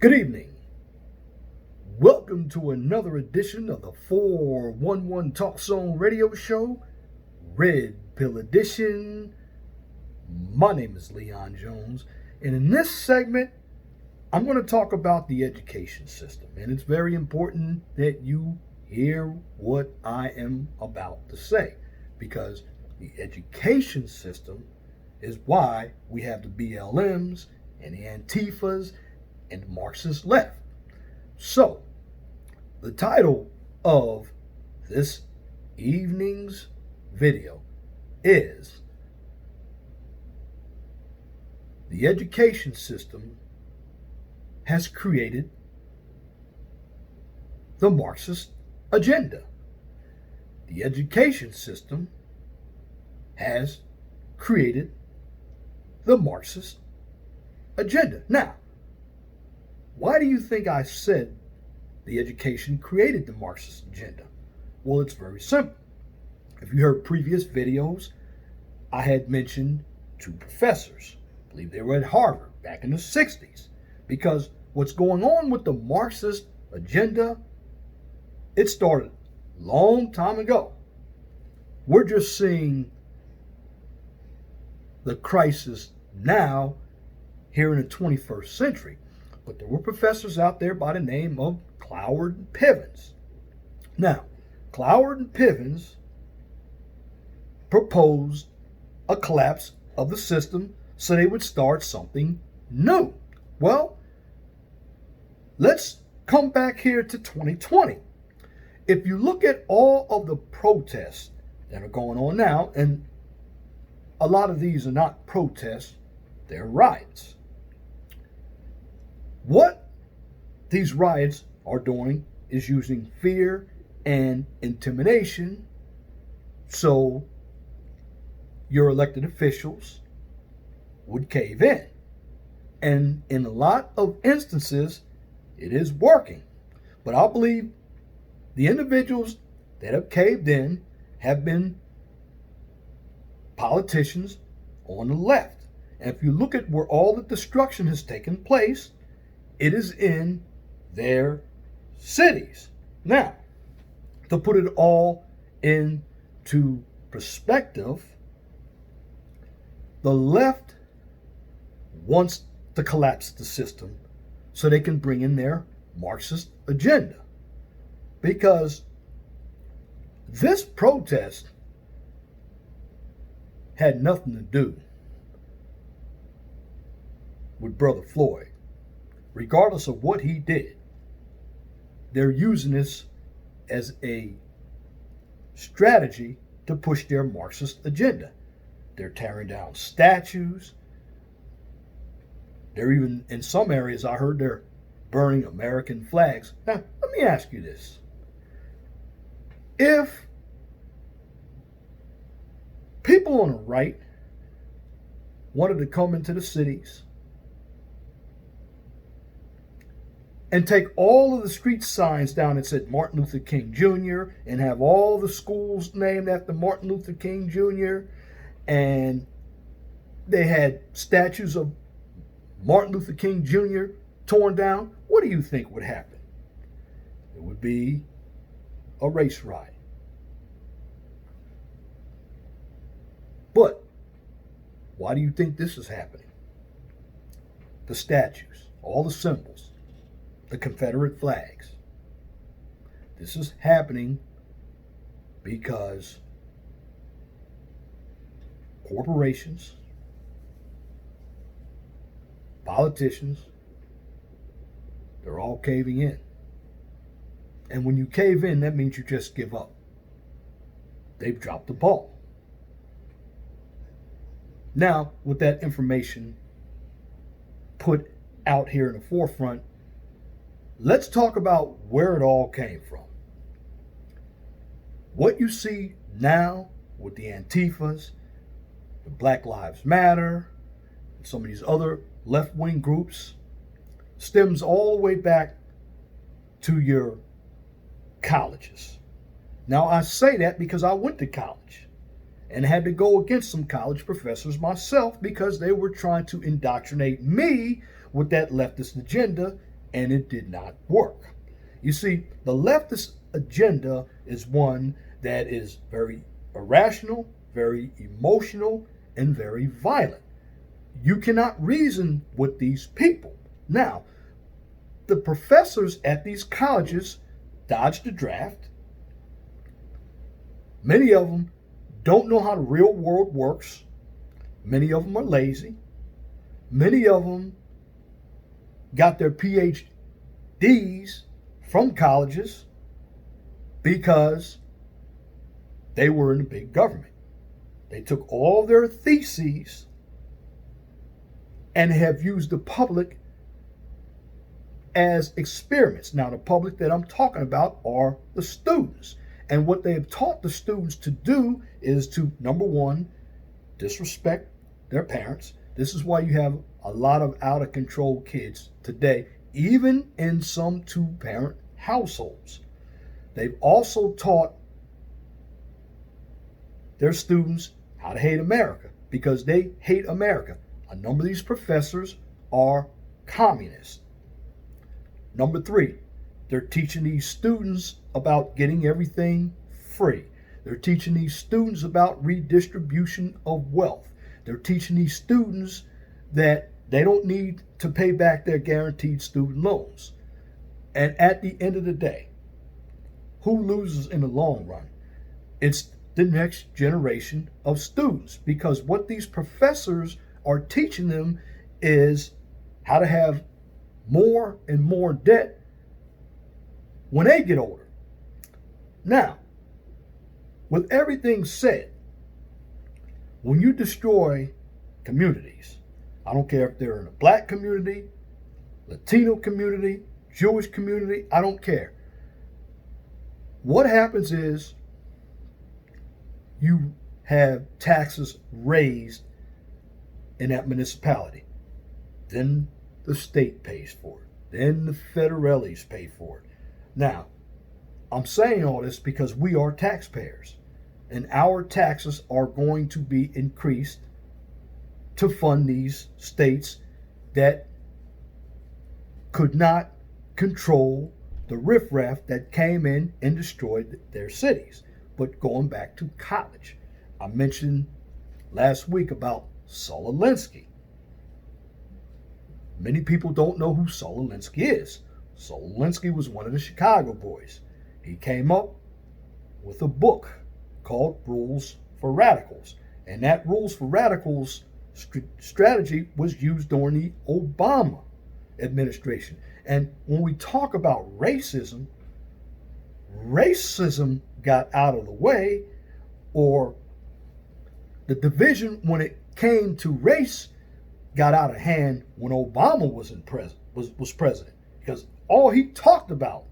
Good evening. Welcome to another edition of the 411 Talk Zone radio show, Red Pill Edition. My name is Leon Jones, and in this segment, I'm going to talk about the education system. And it's very important that you hear what I am about to say, because the education system is why we have the BLMs and the Antifas and the Marxist left. So, the title of this evening's video is The Education System Has Created the Marxist Agenda. The education system has created the Marxist agenda. Now, why do you think I said the education created the Marxist agenda? Well, it's very simple. If you heard previous videos, I had mentioned two professors. I believe they were at Harvard back in the 60s. Because what's going on with the Marxist agenda, it started a long time ago. We're just seeing the crisis now here in the 21st century. But there were professors out there by the name of Cloward and Pivens. Now, Cloward and Pivens proposed a collapse of the system so they would start something new. Well, let's come back here to 2020. If you look at all of the protests that are going on now, and a lot of these are not protests, they're riots. What these riots are doing is using fear and intimidation so your elected officials would cave in. And in a lot of instances, it is working. But I believe the individuals that have caved in have been politicians on the left. And if you look at where all the destruction has taken place, it is in their cities. Now, to put it all into perspective, the left wants to collapse the system so they can bring in their Marxist agenda. Because this protest had nothing to do with Brother Floyd. Regardless of what he did, they're using this as a strategy to push their Marxist agenda. They're tearing down statues. They're even, in some areas, I heard they're burning American flags. Now, let me ask you this. If people on the right wanted to come into the cities and take all of the street signs down that said Martin Luther King Jr. and have all the schools named after Martin Luther King Jr. and they had statues of Martin Luther King Jr. torn down, what do you think would happen? It would be a race riot. But why do you think this is happening? The statues, all the symbols, the Confederate flags. This is happening because corporations, politicians, they're all caving in. And when you cave in, that means you just give up. They've dropped the ball. Now, with that information put out here in the forefront, let's talk about where it all came from. What you see now with the Antifas, the Black Lives Matter, and some of these other left-wing groups stems all the way back to your colleges. Now, I say that because I went to college and had to go against some college professors myself because they were trying to indoctrinate me with that leftist agenda and it did not work. You see, the leftist agenda is one that is very irrational, very emotional, and very violent. You cannot reason with these people. Now, the professors at these colleges dodged the draft. Many of them don't know how the real world works. Many of them are lazy. Many of them got their PhDs from colleges because they were in the big government. They took all their theses and have used the public as experiments. Now, the public that I'm talking about are the students. And what they have taught the students to do is to, number one, disrespect their parents. This is why you have a lot of out of control kids today, even in some two-parent households. They've also taught their students how to hate America because they hate America. A number of these professors are communists. Number three, they're teaching these students about getting everything free. They're teaching these students about redistribution of wealth. They're teaching these students that they don't need to pay back their guaranteed student loans. And at the end of the day, who loses in the long run? It's the next generation of students, because what these professors are teaching them is how to have more and more debt when they get older. Now, with everything said, when you destroy communities, I don't care if they're in a black community, Latino community, Jewish community, I don't care. What happens is you have taxes raised in that municipality. Then the state pays for it. Then the federales pay for it. Now, I'm saying all this because we are taxpayers, and our taxes are going to be increased to fund these states that could not control the riffraff that came in and destroyed their cities. But going back to college, I mentioned last week about Saul Alinsky. Many people don't know who Saul Alinsky is. Saul Alinsky was one of the Chicago boys. He came up with a book called Rules for Radicals. And that Rules for Radicals strategy was used during the Obama administration. And when we talk about racism got out of the way, or the division when it came to race got out of hand when Obama was president, because all he talked about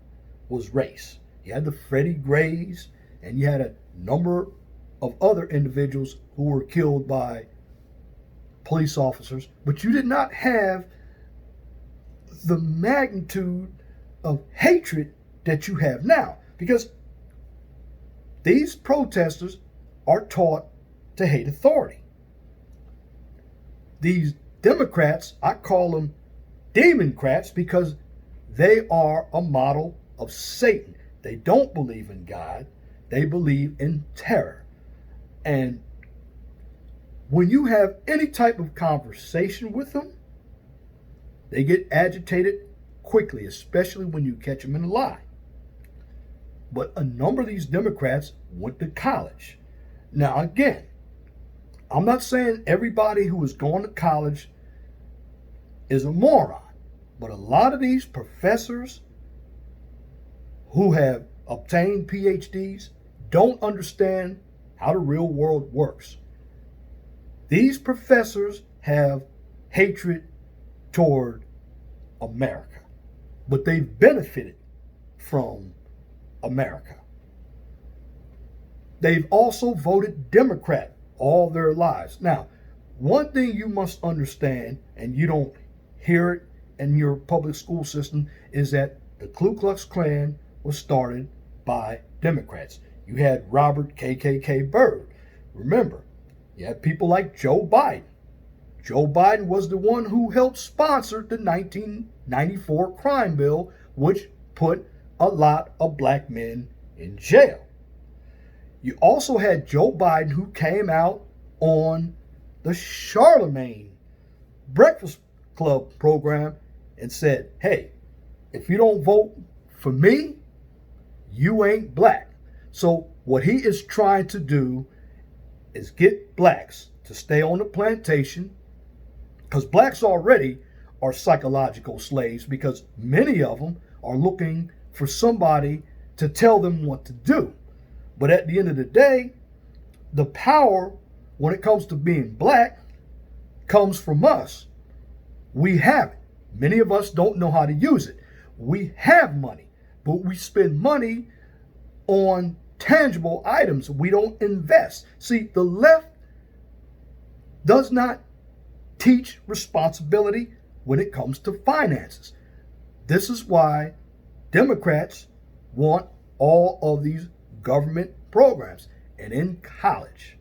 was race. You had the Freddie Grays, and you had a number of other individuals who were killed by police officers, but you did not have the magnitude of hatred that you have now, because these protesters are taught to hate authority. These Democrats, I call them Democrats because they are a model of Satan. They don't believe in God. They believe in terror. And when you have any type of conversation with them, they get agitated quickly, especially when you catch them in a lie. But a number of these Democrats went to college. Now, again, I'm not saying everybody who is going to college is a moron, but a lot of these professors who have obtained PhDs don't understand how the real world works. These professors have hatred toward America, but they've benefited from America. They've also voted Democrat all their lives. Now, one thing you must understand, and you don't hear it in your public school system, is that the Ku Klux Klan was started by Democrats. You had Robert KKK Byrd. Remember, you had people like Joe Biden. Joe Biden was the one who helped sponsor the 19 94 crime bill, which put a lot of black men in jail. You also had Joe Biden, who came out on the Charlemagne Breakfast Club program and said, hey, if you don't vote for me, you ain't black. So what he is trying to do is get blacks to stay on the plantation, because blacks already are psychological slaves, because many of them are looking for somebody to tell them what to do. But at the end of the day, the power when it comes to being black comes from us. We have it. Many of us don't know how to use it. We have money, but we spend money on tangible items. We don't invest. See, the left does not teach responsibility when it comes to finances. This is why Democrats want all of these government programs. And in college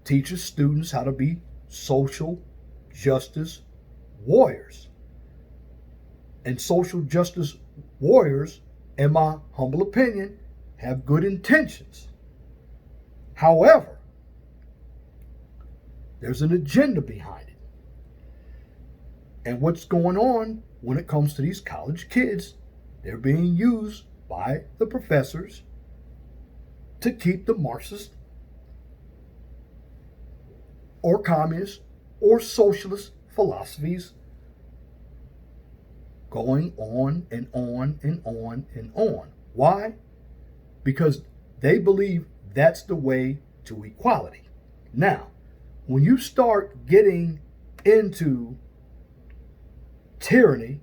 teaches students how to be social justice warriors. And social justice warriors, in my humble opinion, have good intentions. However, there's an agenda behind it. And what's going on when it comes to these college kids, they're being used by the professors to keep the Marxist or communist or socialist philosophies going on and on and on and on. Why? Because they believe that's the way to equality. Now, when you start getting into tyranny,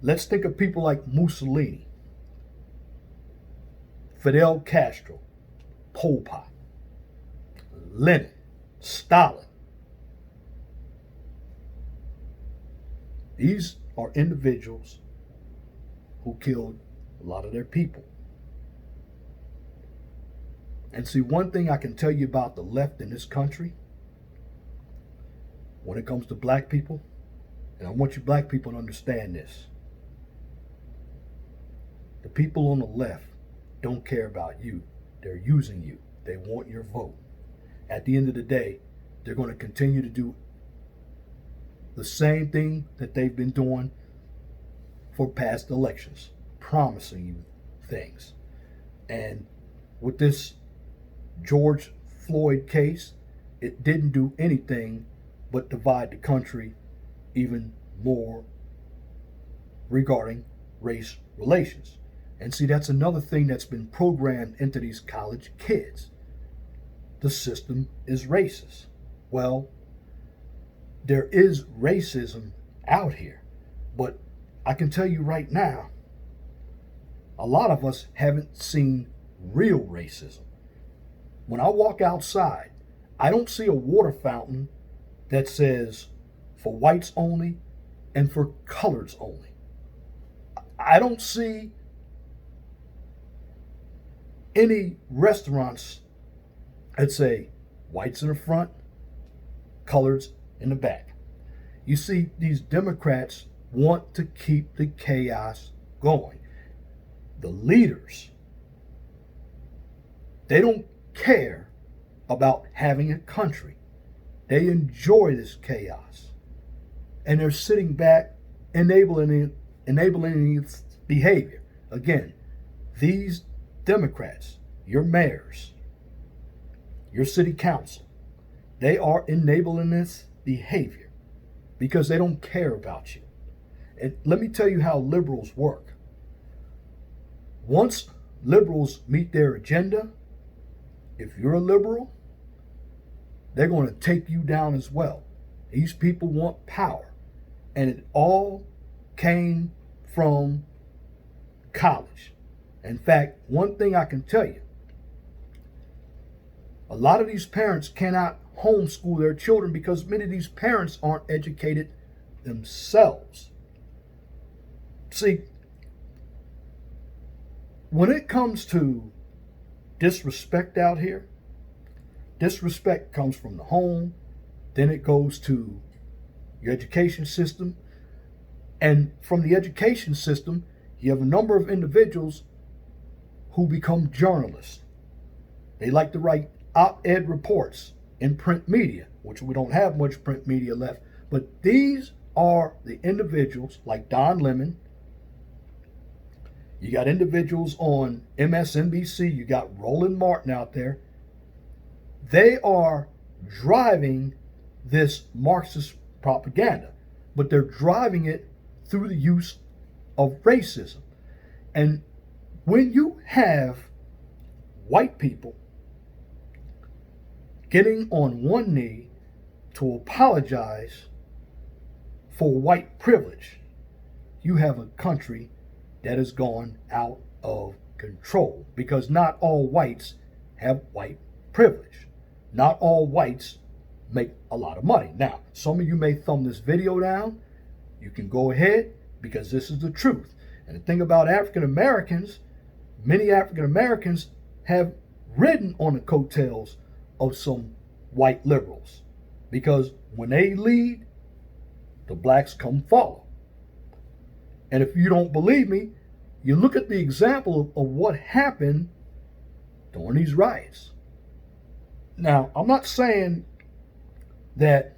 let's think of people like Mussolini, Fidel Castro, Pol Pot, Lenin, Stalin. These are individuals who killed a lot of their people. And see, one thing I can tell you about the left in this country, when it comes to black people, and I want you black people to understand this, the people on the left don't care about you. They're using you. They want your vote. At the end of the day, they're going to continue to do the same thing that they've been doing for past elections, promising you things. And with this George Floyd case, it didn't do anything but divide the country even more regarding race relations. And see, that's another thing that's been programmed into these college kids. The system is racist. Well, there is racism out here, but I can tell you right now, a lot of us haven't seen real racism. When I walk outside, I don't see a water fountain that says for whites only and for coloreds only. I don't see any restaurants that say whites in the front, coloreds in the back. You see, these Democrats want to keep the chaos going. The leaders, they don't care about having a country. They enjoy this chaos. And they're sitting back, enabling its behavior. Again, these Democrats, your mayors, your city council, they are enabling this behavior because they don't care about you. And let me tell you how liberals work. Once liberals meet their agenda, if you're a liberal, they're going to take you down as well. These people want power. And it all came from college. In fact, one thing I can tell you, a lot of these parents cannot homeschool their children because many of these parents aren't educated themselves. See, when it comes to disrespect out here, disrespect comes from the home, then it goes to your education system, And from the education system, you have a number of individuals who become journalists. They like to write op-ed reports in print media, which we don't have much print media left. But these are the individuals like Don Lemon. You got individuals on MSNBC. You got Roland Martin out there. They are driving this Marxist propaganda, but they're driving it through the use of racism. And when you have white people getting on one knee to apologize for white privilege, you have a country that has gone out of control, because not all whites have white privilege. Not all whites make a lot of money. Now, some of you may thumb this video down. You can go ahead, because this is the truth. And the thing about African Americans, many African Americans have ridden on the coattails of some white liberals, because when they lead, the blacks come follow. And if you don't believe me, you look at the example of what happened during these riots. Now, I'm not saying that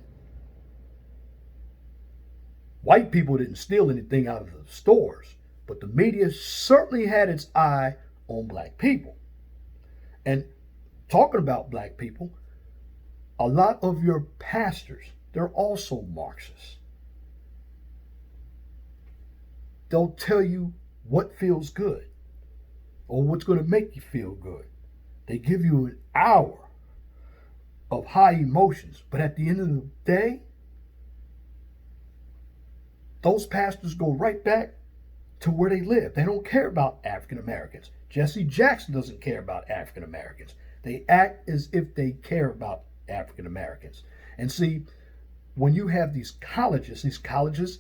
white people didn't steal anything out of the stores, but the media certainly had its eye on black people. And talking about black people, a lot of your pastors, they're also Marxists. They'll tell you what feels good or what's going to make you feel good. They give you an hour of high emotions, but at the end of the day, those pastors go right back to where they live. They don't care about African Americans. Jesse Jackson doesn't care about African Americans. They act as if they care about African Americans. And see, when you have these colleges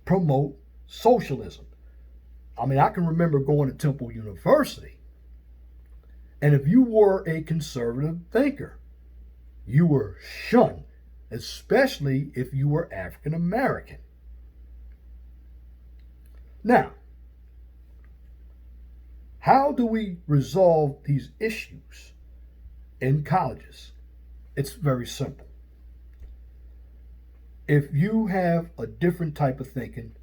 promote socialism. I mean, I can remember going to Temple University, and if you were a conservative thinker, you were shunned, especially if you were African American. Now, how do we resolve these issues in colleges? It's very simple. If you have a different type of thinking,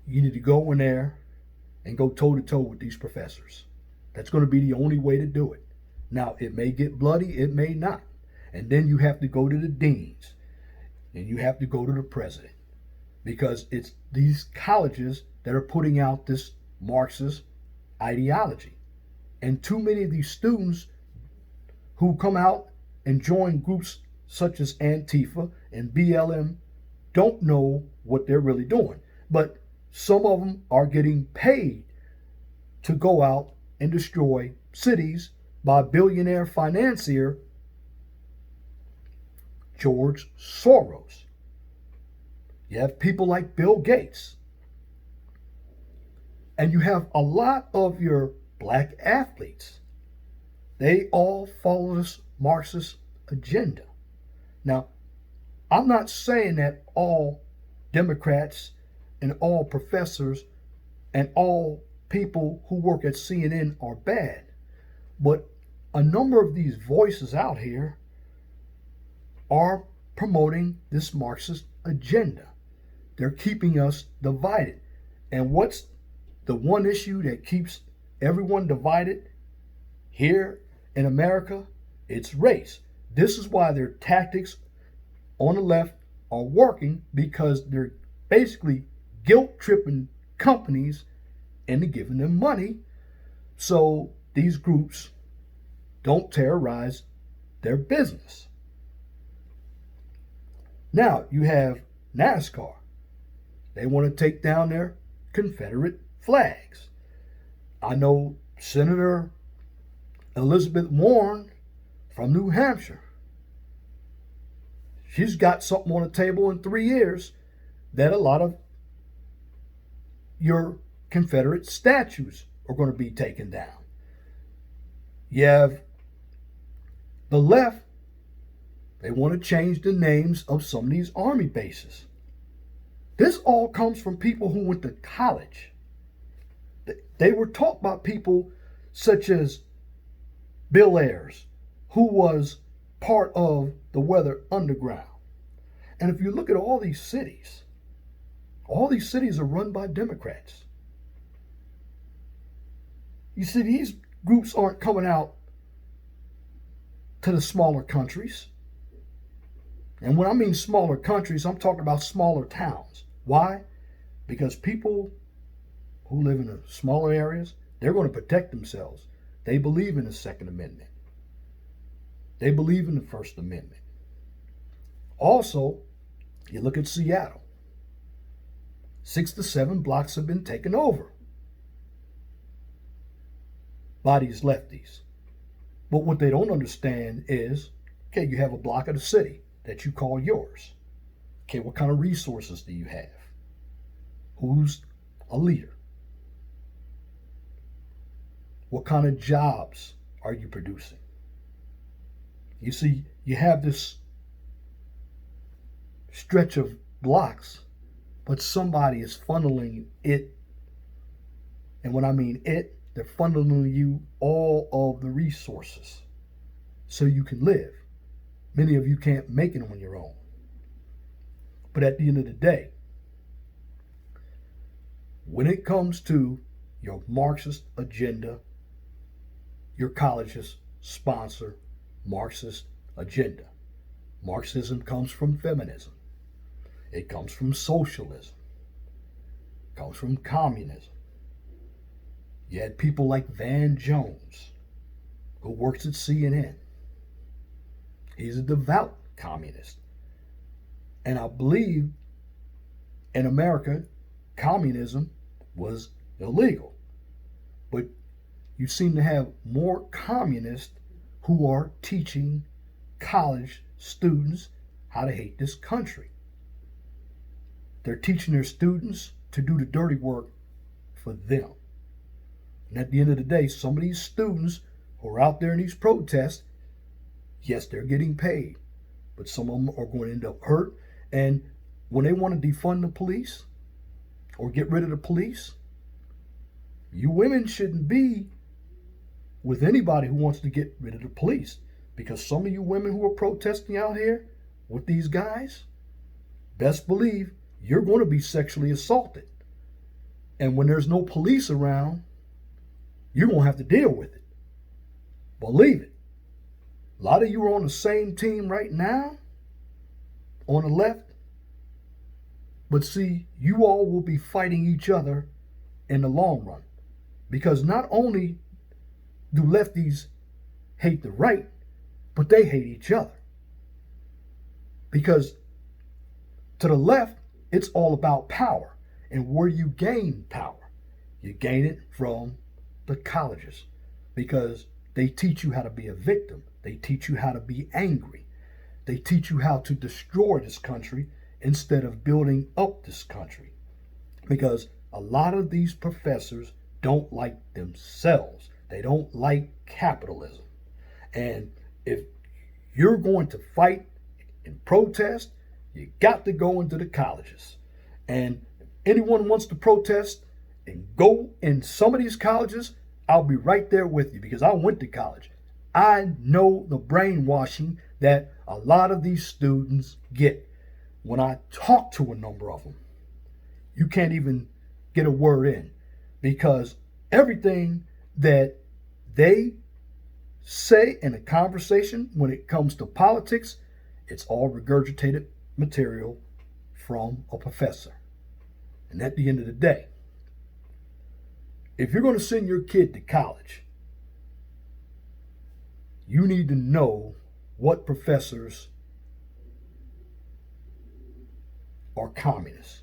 you need to go in there and go toe-to-toe with these professors. That's going to be the only way to do it. Now, it may get bloody, it may not. And then you have to go to the deans, and you have to go to the president, because it's these colleges that are putting out this Marxist ideology. And too many of these students who come out and join groups such as Antifa and BLM don't know what they're really doing. But some of them are getting paid to go out and destroy cities by billionaire financier George Soros. You have people like Bill Gates. And you have a lot of your black athletes. They all follow this Marxist agenda. Now, I'm not saying that all Democrats and all professors and all people who work at CNN are bad, but a number of these voices out here are promoting this Marxist agenda. They're keeping us divided. And what's the one issue that keeps everyone divided here in America? It's race. This is why their tactics on the left are working, because they're basically guilt-tripping companies into giving them money so these groups don't terrorize their business. Now, you have NASCAR. They want to take down their Confederate flags. I know Senator Elizabeth Warren from New Hampshire. She's got something on the table in 3 years that a lot of your Confederate statues are going to be taken down. You have the left. They want to change the names of some of these army bases. This all comes from people who went to college. They were taught by people such as Bill Ayers, who was part of the Weather Underground. And if you look at all these cities are run by Democrats. You see, these groups aren't coming out to the smaller countries. And when I mean smaller countries, I'm talking about smaller towns. Why? Because people who live in the smaller areas, they're going to protect themselves. They believe in the Second Amendment. They believe in the First Amendment. Also, you look at Seattle. 6 to 7 blocks have been taken over by these lefties. But what they don't understand is, okay, you have a block of the city that you call yours. Okay, what kind of resources do you have? Who's a leader? What kind of jobs are you producing? You see, you have this stretch of blocks, but somebody is funneling it. And when I mean it, they're funneling you all of the resources so you can live. Many of you can't make it on your own. But at the end of the day, when it comes to your Marxist agenda, your colleges sponsor Marxist agenda. Marxism comes from feminism. It comes from socialism. It comes from communism. You had people like Van Jones, who works at CNN. He's a devout communist. And I believe in America, communism was illegal. But you seem to have more communists who are teaching college students how to hate this country. They're teaching their students to do the dirty work for them. And at the end of the day, some of these students who are out there in these protests, yes, they're getting paid, but some of them are going to end up hurt. And when they want to defund the police or get rid of the police, you women shouldn't be with anybody who wants to get rid of the police, because some of you women who are protesting out here with these guys, best believe you're going to be sexually assaulted. And when there's no police around, you're going to have to deal with it. Believe it. A lot of you are on the same team right now, on the left. But see, you all will be fighting each other in the long run. Because not only do lefties hate the right, but they hate each other. Because to the left, it's all about power. And where you gain power, you gain it from the colleges. Because they teach you how to be a victim. They teach you how to be angry. They teach you how to destroy this country instead of building up this country. Because a lot of these professors don't like themselves. They don't like capitalism. And if you're going to fight and protest, you got to go into the colleges. And if anyone wants to protest and go in some of these colleges, I'll be right there with you, because I went to college. I know the brainwashing that a lot of these students get. When I talk to a number of them, you can't even get a word in, because everything that they say in a conversation when it comes to politics, it's all regurgitated material from a professor. And at the end of the day, if you're going to send your kid to college, you need to know what professors are communists.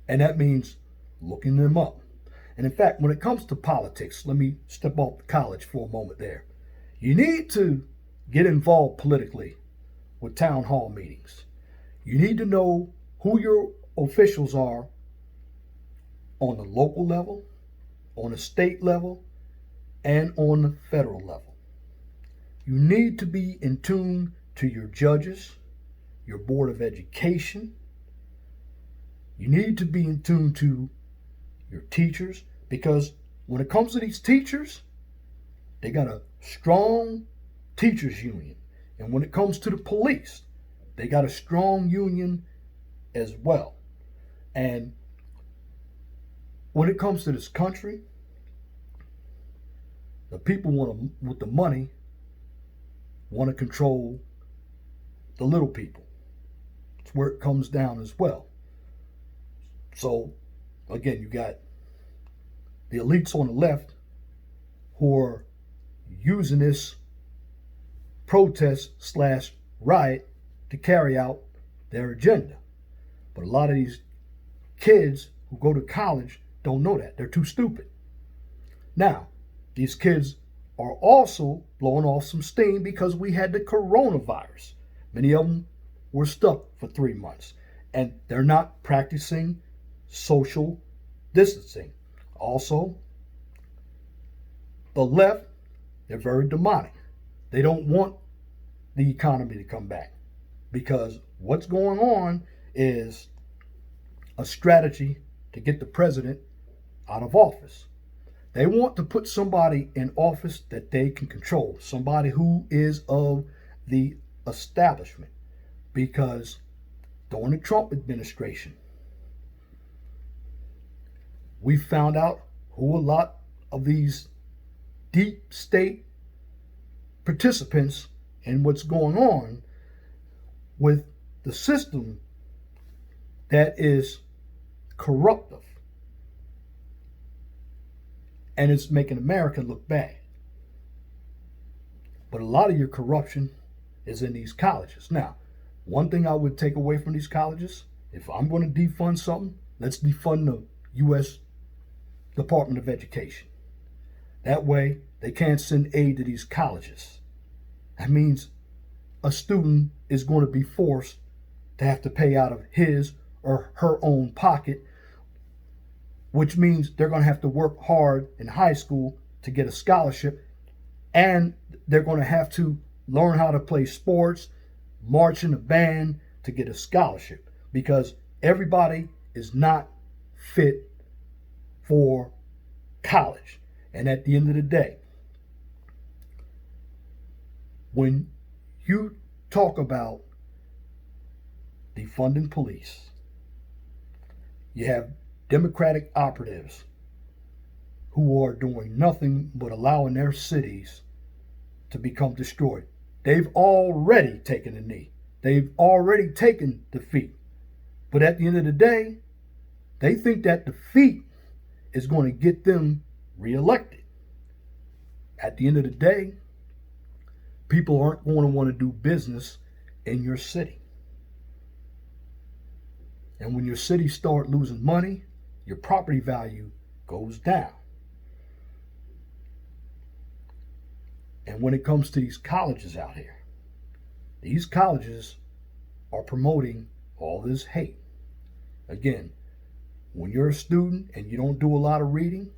And that means looking them up. And in fact, when it comes to politics, let me step off the college for a moment there. You need to get involved politically with town hall meetings. You need to know who your officials are on the local level, on the state level, and on the federal level. You need to be in tune to your judges, your board of education, You need to be in tune to your teachers, because when it comes to these teachers, they got a strong teachers union. And when it comes to the police, they got a strong union as well. And when it comes to this country, the people with the money want to control the little people. It's where it comes down as well. So again, you got the elites on the left who are using this protest / riot to carry out their agenda. But a lot of these kids who go to college don't know that. They're too stupid. Now, these kids are also blowing off some steam because we had the coronavirus. Many of them were stuck for 3 months, and they're not practicing social distancing. Also, the left, they're very demonic. They don't want the economy to come back, because what's going on is a strategy to get the president out of office. They want to put somebody in office that they can control, somebody who is of the establishment, because during the Trump administration, we found out who a lot of these deep state participants in what's going on with the system that is corruptive, and it's making America look bad. But a lot of your corruption is in these colleges. Now, one thing I would take away from these colleges, if I'm going to defund something, let's defund the U.S. Department of Education. That way, they can't send aid to these colleges. That means a student is going to be forced to have to pay out of his or her own pocket, which means they're going to have to work hard in high school to get a scholarship, and they're going to have to learn how to play sports, march in a band to get a scholarship, because everybody is not fit for college. And at the end of the day, when you talk about defunding police, you have Democratic operatives who are doing nothing but allowing their cities to become destroyed. They've already taken a knee. They've already taken defeat. But at the end of the day, they think that defeat is going to get them reelected. At the end of the day, people aren't going to want to do business in your city. And when your city start losing money, your property value goes down. And when it comes to these colleges out here, these colleges are promoting all this hate. Again, when you're a student and you don't do a lot of reading,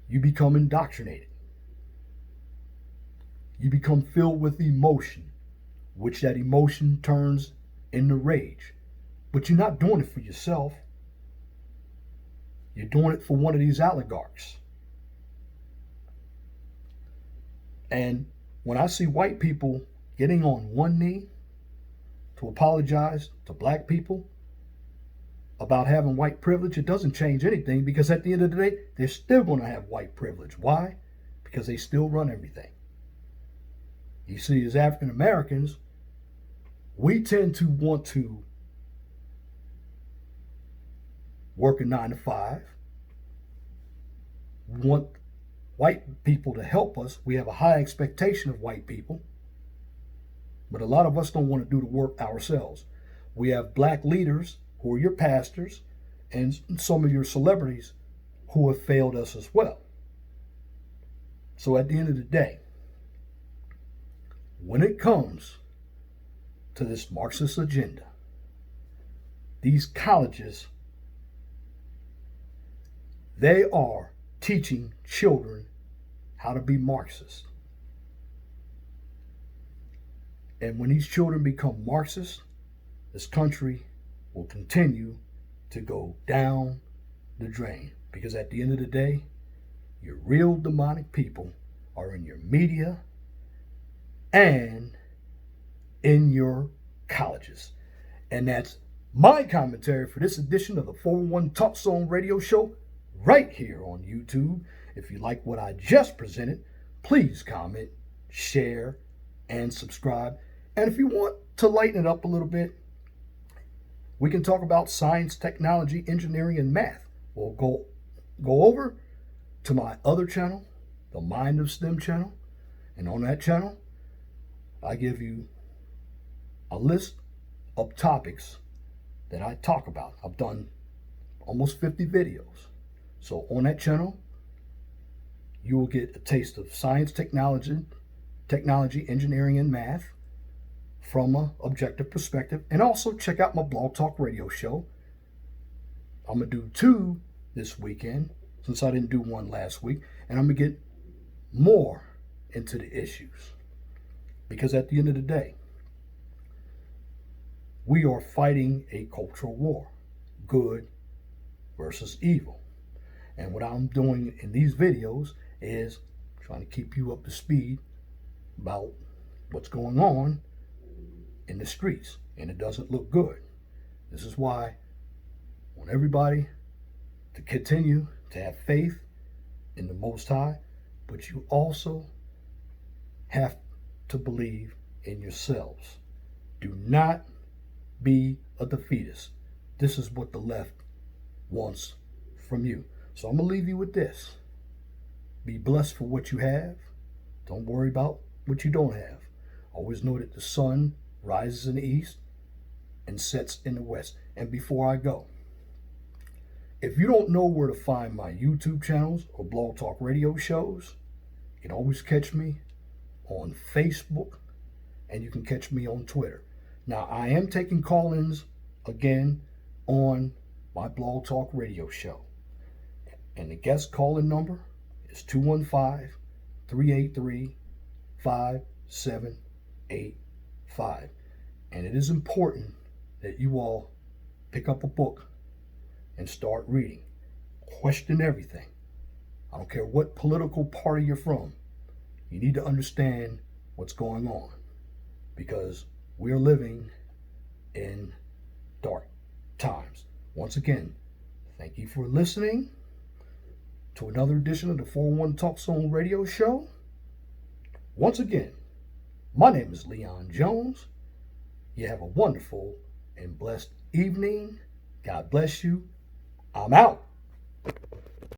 you become indoctrinated. You become filled with emotion, which that emotion turns into rage. But you're not doing it for yourself. You're doing it for one of these oligarchs. And when I see white people getting on one knee to apologize to black people about having white privilege, it doesn't change anything, because at the end of the day, they're still going to have white privilege. Why? Because they still run everything. You see, as African Americans, we tend to want to work a 9 to 5. We want white people to help us. We have a high expectation of white people. But a lot of us don't want to do the work ourselves. We have black leaders who are your pastors and some of your celebrities who have failed us as well. So at the end of the day, when it comes to this Marxist agenda, these colleges, they are teaching children how to be Marxist. And when these children become Marxist, this country will continue to go down the drain. Because at the end of the day, your real demonic people are in your media and in your colleges. And that's my commentary for this edition of the 411 Talk Zone Radio Show right here on YouTube. If you like what I just presented, please comment, share, and subscribe. And if you want to lighten it up a little bit, we can talk about science, technology, engineering, and math. We'll go over to my other channel, the Mind of STEM channel. And on that channel, I give you a list of topics that I talk about. I've done almost 50 videos. So on that channel, you will get a taste of science, technology, engineering, and math from an objective perspective. And also check out my Blog Talk Radio show. I'm going to do 2 this weekend since I didn't do 1 last week. And I'm going to get more into the issues. Because at the end of the day, we are fighting a cultural war. Good versus evil. And what I'm doing in these videos is trying to keep you up to speed about what's going on in the streets. And it doesn't look good. This is why I want everybody to continue to have faith in the Most High, but you also have to believe in yourselves. Do not be a defeatist. This is what the left wants from you. So I'm going to leave you with this. Be blessed for what you have. Don't worry about what you don't have. Always know that the sun rises in the east and sets in the west. And before I go, if you don't know where to find my YouTube channels or Blog Talk Radio shows, you can always catch me on Facebook and you can catch me on Twitter. Now, I am taking call-ins again on my Blog Talk Radio show. And the guest call-in number is 215-383-5785. And it is important that you all pick up a book and start reading. Question everything. I don't care what political party you're from. You need to understand what's going on. Because we're living in dark times. Once again, thank you for listening to another edition of the 411 Talk Zone Radio Show. Once again, my name is Leon Jones. You have a wonderful and blessed evening. God bless you. I'm out.